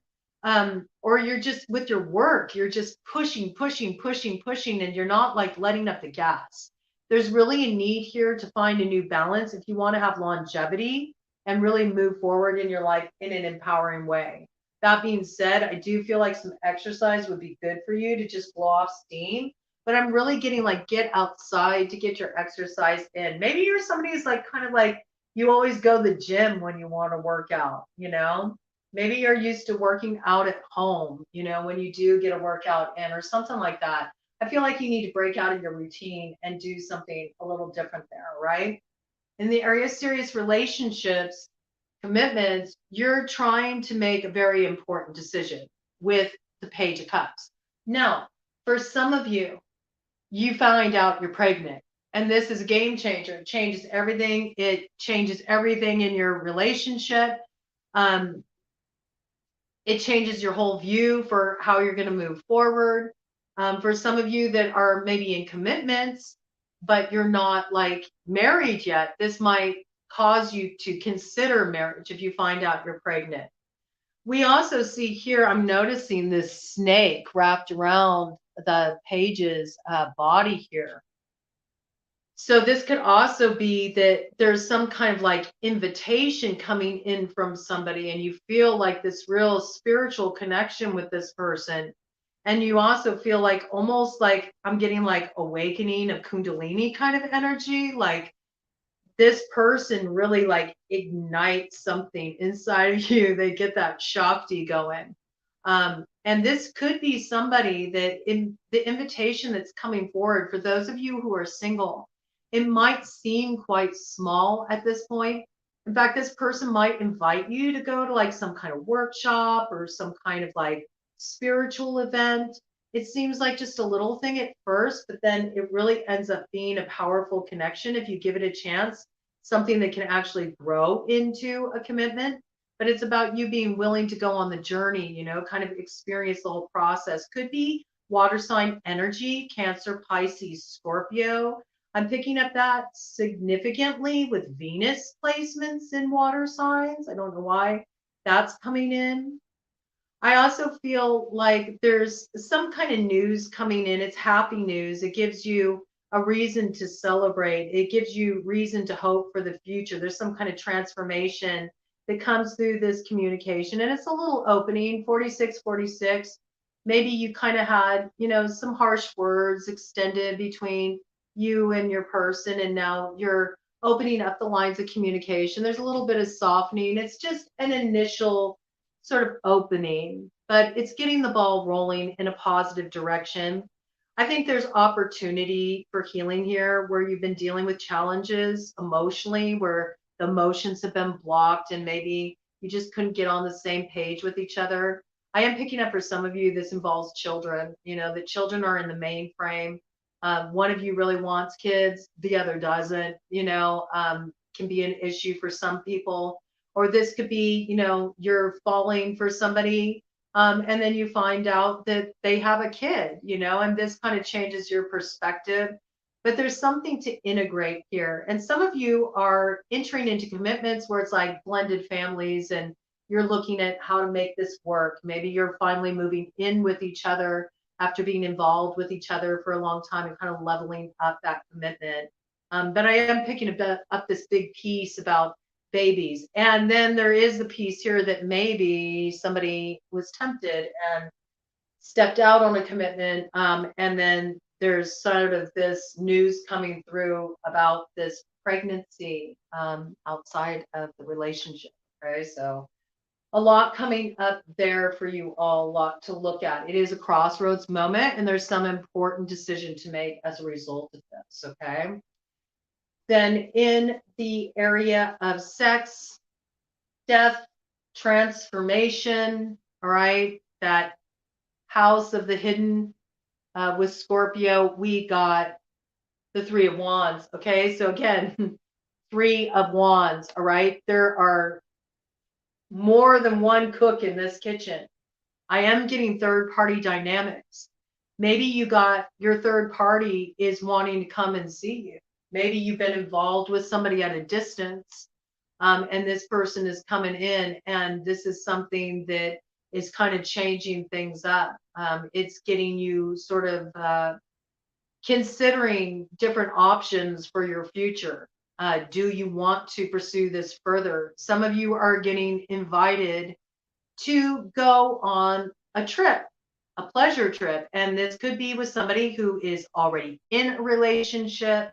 Or you're just with your work, you're just pushing, and you're not like letting up the gas. There's really a need here to find a new balance if you want to have longevity and really move forward in your life in an empowering way. That being said, I do feel like some exercise would be good for you to just blow off steam. But I'm really getting like get outside to get your exercise in. Maybe you're somebody who's like kind of like you always go to the gym when you want to work out, Maybe you're used to working out at home, when you do get a workout in or something like that. I feel like you need to break out of your routine and do something a little different there, right? In the area of serious relationships, commitments, you're trying to make a very important decision with the Page of Cups. Now, for some of you, you find out you're pregnant. And this is a game changer. It changes everything. It changes everything in your relationship. Um, it changes your whole view for how you're going to move forward. For some of you that are maybe in commitments, but you're not like married yet, this might cause you to consider marriage if you find out you're pregnant. We also see here, I'm noticing this snake wrapped around the page's body here. So this could also be that there's some kind of like invitation coming in from somebody, and you feel like this real spiritual connection with this person. And you also feel like almost like I'm getting like awakening of Kundalini kind of energy, like this person really like ignites something inside of you. They get that Shakti going. And this could be somebody that in the invitation that's coming forward for those of you who are single, it might seem quite small at this point. In fact, this person might invite you to go to like some kind of workshop or some kind of like spiritual event. It seems like just a little thing at first, but then it really ends up being a powerful connection if you give it a chance, something that can actually grow into a commitment. But it's about you being willing to go on the journey, kind of experience the whole process. Could be water sign energy, Cancer, Pisces, Scorpio. I'm picking up that significantly with Venus placements in water signs. I don't know why that's coming in. I also feel like there's some kind of news coming in. It's happy news. It gives you a reason to celebrate. It gives you reason to hope for the future. There's some kind of transformation that comes through this communication. And it's a little opening, 4646. Maybe you kind of had, some harsh words extended between you and your person, and now you're opening up the lines of communication. There's a little bit of softening. It's just an initial sort of opening, but it's getting the ball rolling in a positive direction. I think there's opportunity for healing here where you've been dealing with challenges emotionally, where the emotions have been blocked and maybe you just couldn't get on the same page with each other. I am picking up for some of you, this involves children, the children are in the mainframe. One of you really wants kids, the other doesn't, can be an issue for some people. Or this could be, you're falling for somebody, and then you find out that they have a kid, and this kind of changes your perspective. But there's something to integrate here. And some of you are entering into commitments where it's like blended families and you're looking at how to make this work. Maybe you're finally moving in with each other after being involved with each other for a long time and kind of leveling up that commitment. But I am picking up this big piece about babies. And then there is the piece here that maybe somebody was tempted and stepped out on a commitment. And then there's sort of this news coming through about this pregnancy outside of the relationship. Okay, so a lot coming up there for you all, a lot to look at. It is a crossroads moment, and there's some important decision to make as a result of this. Okay. Then in the area of sex, death, transformation, all right, that house of the hidden with Scorpio, we got the Three of Wands. Okay, so again, Three of Wands, all right, there are more than one cook in this kitchen. I am getting third party dynamics. Maybe you got your third party is wanting to come and see you. Maybe you've been involved with somebody at a distance, and this person is coming in, and this is something that is kind of changing things up. It's getting you sort of considering different options for your future. Do you want to pursue this further? Some of you are getting invited to go on a trip, a pleasure trip. And this could be with somebody who is already in a relationship,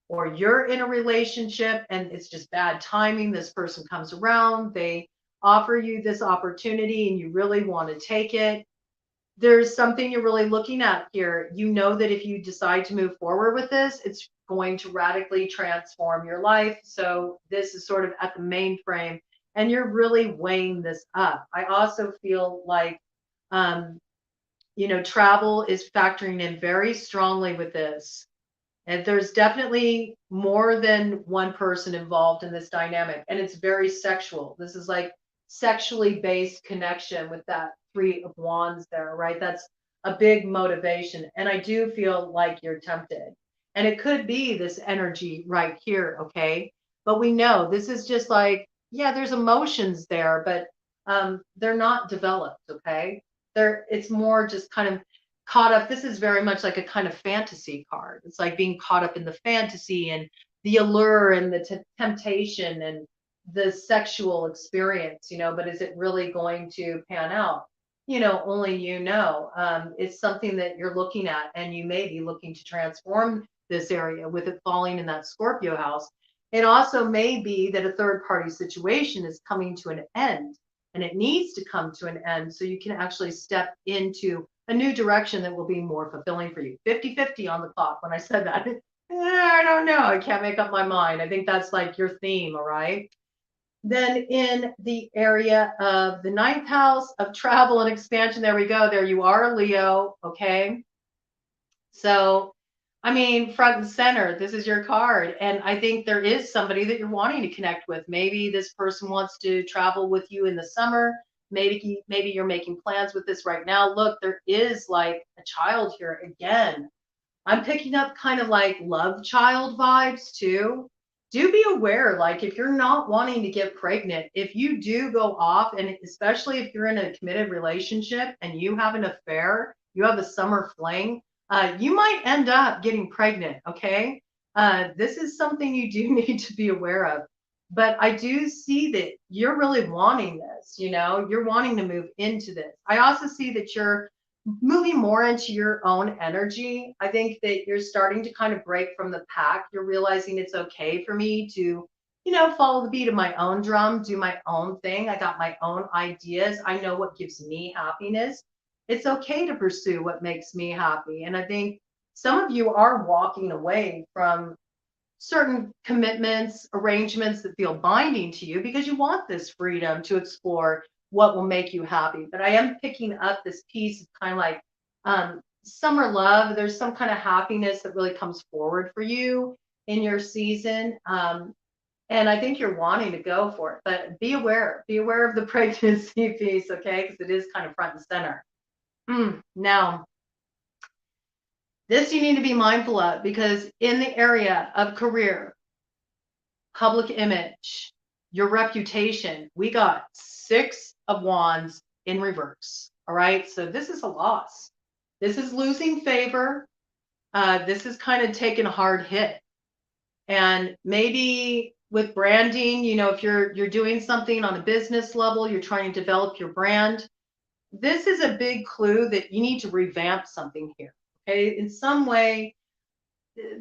or you're in a relationship and it's just bad timing. This person comes around, they offer you this opportunity and you really want to take it. There's something you're really looking at here. You know that if you decide to move forward with this, it's going to radically transform your life. So this is sort of at the mainframe, and you're really weighing this up. I also feel like Travel is factoring in very strongly with this. And there's definitely more than one person involved in this dynamic. And it's very sexual. This is like sexually based connection with that Three of Wands there, right? That's a big motivation. And I do feel like you're tempted. And it could be this energy right here, okay? But we know this is just like, yeah, there's emotions there, but they're not developed, okay? It's more just kind of caught up. This is very much like a kind of fantasy card. It's like being caught up in the fantasy and the allure and the temptation and the sexual experience, but is it really going to pan out? Only it's something that you're looking at, and you may be looking to transform this area with it falling in that Scorpio house. It also may be that a third party situation is coming to an end, and it needs to come to an end so you can actually step into a new direction that will be more fulfilling for you. 50-50 on the clock when I said that. I don't know. I can't make up my mind. I think that's like your theme, all right? Then in the area of the ninth house of travel and expansion, there we go. There you are, Leo, okay? So, I mean, front and center, this is your card. And I think there is somebody that you're wanting to connect with. Maybe this person wants to travel with you in the summer. Maybe you're making plans with this right now. Look, there is like a child here again. I'm picking up kind of like love child vibes too. Do be aware, like if you're not wanting to get pregnant, if you do go off, and especially if you're in a committed relationship and you have an affair, you have a summer fling, you might end up getting pregnant, okay? This is something you do need to be aware of. But I do see that you're really wanting this, you're wanting to move into this. I also see that you're moving more into your own energy. I think that you're starting to kind of break from the pack. You're realizing it's okay for me to, follow the beat of my own drum, do my own thing. I got my own ideas. I know what gives me happiness. It's okay to pursue what makes me happy. And I think some of you are walking away from certain commitments, arrangements that feel binding to you because you want this freedom to explore what will make you happy. But I am picking up this piece of kind of like summer love. There's some kind of happiness that really comes forward for you in your season. And I think you're wanting to go for it, but be aware of the pregnancy piece, okay? Because it is kind of front and center. Now, this you need to be mindful of, because in the area of career, public image, your reputation, we got 6 of Wands in reverse. All right. So this is a loss. This is losing favor. This is kind of taking a hard hit. And maybe with branding, if you're doing something on a business level, you're trying to develop your brand. This is a big clue that you need to revamp something here. Okay. In some way,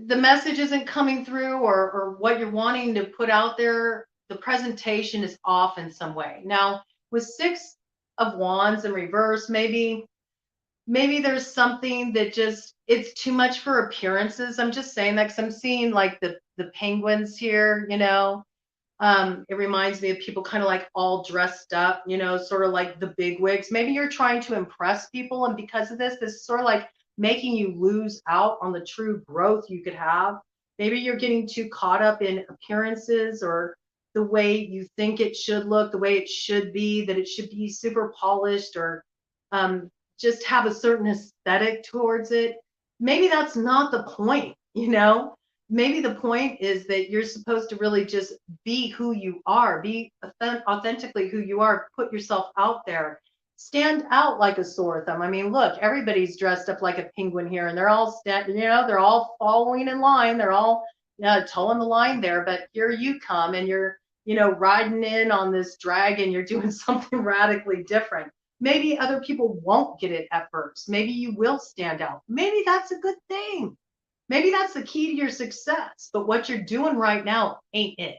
the message isn't coming through, or what you're wanting to put out there, the presentation is off in some way. Now, with 6 of Wands in reverse, maybe there's something that just, it's too much for appearances. I'm just saying that because I'm seeing like the penguins here, it reminds me of people kind of like all dressed up, sort of like the big wigs. Maybe you're trying to impress people, and because of this is sort of like making you lose out on the true growth you could have. Maybe you're getting too caught up in appearances, or the way you think it should look, the way it should be, that it should be super polished, or just have a certain aesthetic towards it. Maybe that's not the point, Maybe the point is that you're supposed to really just be who you are, be authentically who you are, put yourself out there, stand out like a sore thumb. I mean, look, everybody's dressed up like a penguin here, and they're all they're all following in line. They're all toeing the line there. But here you come, and you're riding in on this dragon. You're doing something radically different. Maybe other people won't get it at first. Maybe you will stand out. Maybe that's a good thing. Maybe that's the key to your success. But what you're doing right now ain't it.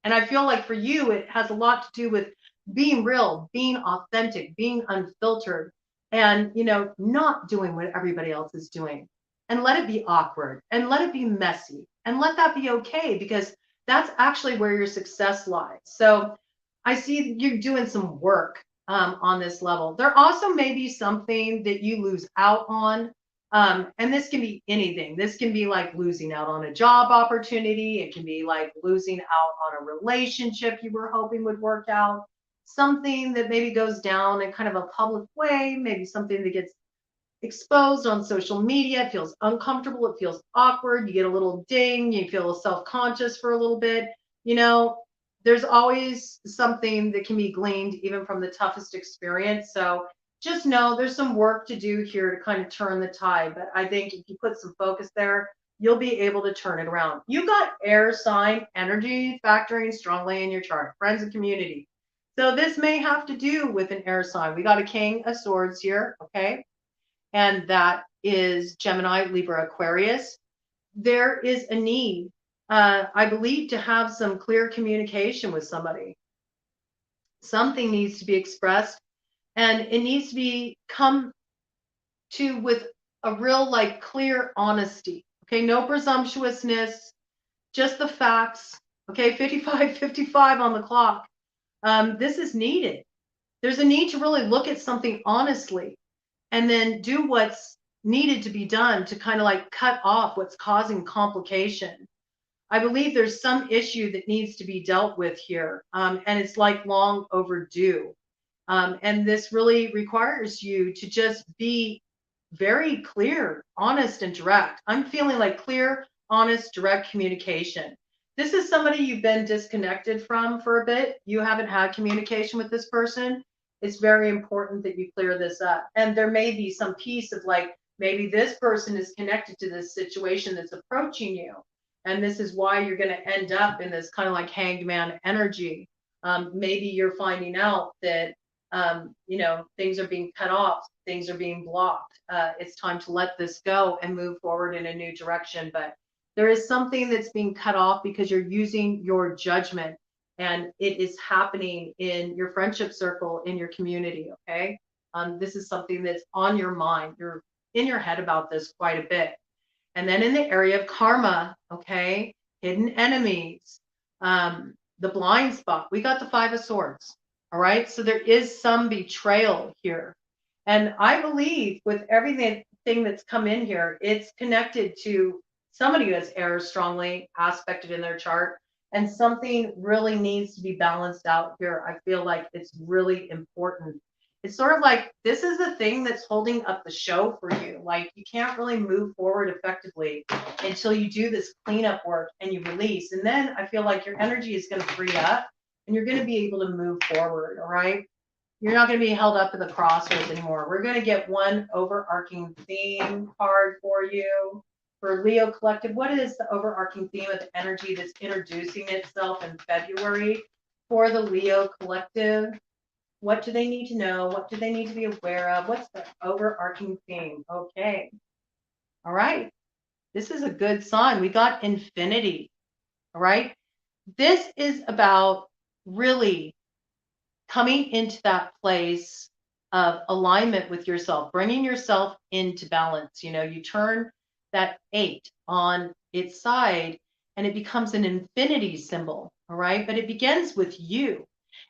And I feel like for you, it has a lot to do with being real, being authentic, being unfiltered, and, not doing what everybody else is doing. And let it be awkward, and let it be messy, and let that be okay, because that's actually where your success lies. So I see you're doing some work on this level. There also may be something that you lose out on. And this can be anything. This can be like losing out on a job opportunity. It can be like losing out on a relationship you were hoping would work out. Something that maybe goes down in kind of a public way, maybe something that gets exposed on social media. It feels uncomfortable. It feels awkward. You get a little ding. You feel self-conscious for a little bit. You know, there's always something that can be gleaned even from the toughest experience. So just know there's some work to do here to kind of turn the tide. But I think if you put some focus there, you'll be able to turn it around. You got air sign energy factoring strongly in your chart, friends and community. So this may have to do with an air sign. We got a king of swords here, okay? And that is Gemini, Libra, Aquarius. There is a need, I believe, to have some clear communication with somebody. Something needs to be expressed, and it needs to be come to with a real, like, clear honesty. Okay, no presumptuousness, just the facts. Okay, 55:55 on the clock. This is needed. There's a need to really look at something honestly and then do what's needed to be done to kind of like cut off what's causing complication. I believe there's some issue that needs to be dealt with here, and it's like long overdue. And this really requires you to just be very clear, honest, and direct. I'm feeling like clear, honest, direct communication. This is somebody you've been disconnected from for a bit. You haven't had communication with this person. It's very important that you clear this up. And there may be some piece of like, maybe this person is connected to this situation that's approaching you. And this is why you're going to end up in this kind of like hanged man energy. Maybe you're finding out that things are being cut off, things are being blocked. It's time to let this go and move forward in a new direction. But there is something that's being cut off because you're using your judgment, and it is happening in your friendship circle, in your community. Okay. This is something that's on your mind. You're in your head about this quite a bit. And then in the area of karma, okay, hidden enemies, the blind spot, we got the Five of Swords. All right. So there is some betrayal here. And I believe with everything that's come in here, it's connected to somebody who has air strongly aspected in their chart. And something really needs to be balanced out here. I feel like it's really important. It's sort of like this is the thing that's holding up the show for you. Like you can't really move forward effectively until you do this cleanup work and you release. And then I feel like your energy is going to free up and you're going to be able to move forward. All right. You're not going to be held up in the crossroads anymore. We're going to get one overarching theme card for you. For Leo Collective, what is the overarching theme of the energy that's introducing itself in February for the Leo Collective? What do they need to know? What do they need to be aware of? What's the overarching theme? Okay. All right. This is a good sign. We got infinity. All right. This is about really coming into that place of alignment with yourself, bringing yourself into balance. You turn that 8 on its side and it becomes an infinity symbol. All right. But it begins with you.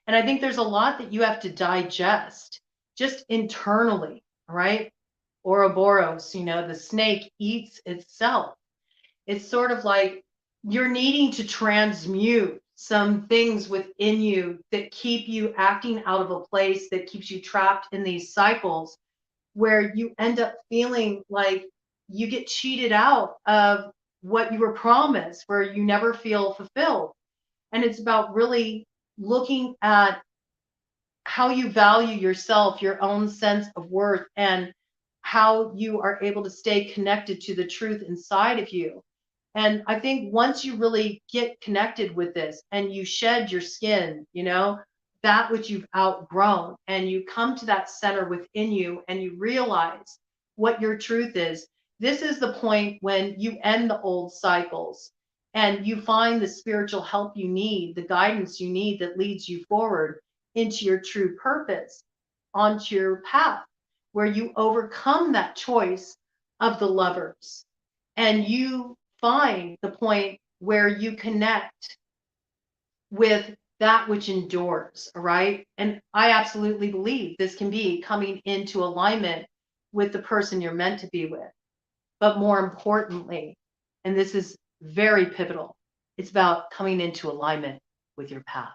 And I think there's a lot that you have to digest just internally. All right. Ouroboros, the snake eats itself. It's sort of like you're needing to transmute some things within you that keep you acting out of a place that keeps you trapped in these cycles where you end up feeling like you get cheated out of what you were promised, where you never feel fulfilled. And it's about really looking at how you value yourself, your own sense of worth, and how you are able to stay connected to the truth inside of you. And I think once you really get connected with this and you shed your skin, that which you've outgrown, and you come to that center within you and you realize what your truth is, this is the point when you end the old cycles and you find the spiritual help you need, the guidance you need that leads you forward into your true purpose, onto your path, where you overcome that choice of the lovers and you find the point where you connect with that which endures, all right? And I absolutely believe this can be coming into alignment with the person you're meant to be with. But more importantly, and this is very pivotal, it's about coming into alignment with your path.